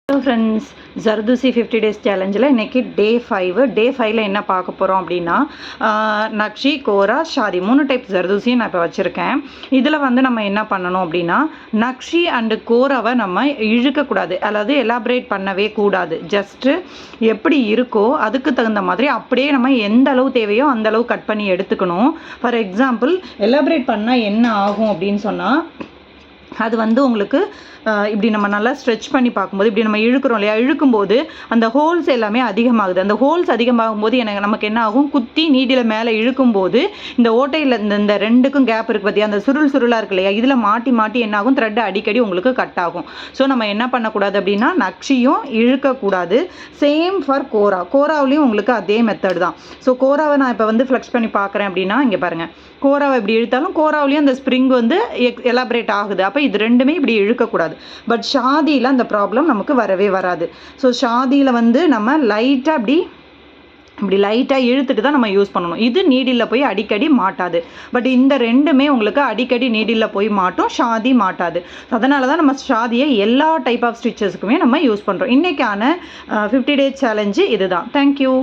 Hello friends, zardozi 50 days சேலஞ்சில் இன்றைக்கி டே 5. டே 5ல் என்ன பார்க்க போகிறோம் அப்படின்னா, நக்ஷி, கோரா, ஷாதி 3 டைப் ஜர்தோசியும் நான் இப்போ வச்சுருக்கேன். இதில் வந்து நம்ம என்ன பண்ணணும் அப்படின்னா, நக்ஷி அண்டு கோராவை நம்ம இழுக்கக்கூடாது, அதாவது எலாபரேட் பண்ணவே கூடாது. ஜஸ்ட்டு எப்படி இருக்கோ அதுக்கு தகுந்த மாதிரி அப்படியே நம்ம எந்த அளவு தேவையோ அந்த அளவு கட் பண்ணி எடுத்துக்கணும். ஃபார் எக்ஸாம்பிள், எலாபரேட் பண்ணால் என்ன ஆகும் அப்படின்னு சொன்னால், அது வந்து உங்களுக்கு இப்படி நம்ம நல்லா ஸ்ட்ரெச் பண்ணி பார்க்கும்போது இப்படி நம்ம இழுக்கிறோம் இல்லையா, இழுக்கும்போது அந்த ஹோல்ஸ் எல்லாமே அதிகமாகுது. அந்த ஹோல்ஸ் அதிகமாகும்போது நமக்கு என்ன ஆகும், குத்தி நீடியில் மேலே இழுக்கும்போது இந்த ஓட்டையில் இந்த ரெண்டுக்கும் கேப் இருக்குது பார்த்தியா, அந்த சுருளாக இருக்கு இல்லையா, இதில் மாட்டி மாட்டி என்ன ஆகும், த்ரெட் அடிக்கடி உங்களுக்கு கட் ஆகும். ஸோ நம்ம என்ன பண்ணக்கூடாது அப்படின்னா, நக்ஷியும் இழுக்கக்கூடாது. சேம் ஃபார் கோராவிலையும் உங்களுக்கு அதே மெத்தட் தான். ஸோ கோராவை நான் இப்போ வந்து ஃப்ளெக்ஸ் பண்ணி பார்க்குறேன் அப்படின்னா, இங்கே பாருங்கள், கோராவை இப்படி இழுத்தாலும் கோராவிலையும் அந்த ஸ்ப்ரிங் வந்து எலாபரேட் ஆகுது. அப்போ இது ரெண்டுமே இப்படி இழுக்கக்கூடாது. பட் ஷாதியில் அந்த ப்ராப்ளம் நமக்கு வரவே வராது. ஸோ ஷாதியில் வந்து நம்ம லைட்டாக இப்படி லைட்டாக இழுத்துட்டு தான் நம்ம யூஸ் பண்ணணும். இது நீடில் போய் அடிக்கடி மாட்டாது. பட் இந்த ரெண்டுமே உங்களுக்கு அடிக்கடி நீடில் போய் மாட்டும், ஷாதி மாட்டாது. அதனால தான் நம்ம ஷாதியை எல்லா டைப் ஆஃப் ஸ்டிச்சஸ்க்குமே நம்ம யூஸ் பண்ணுறோம். இன்றைக்கான 50 டேஸ் சேலஞ்சு இதுதான். தேங்க்யூ.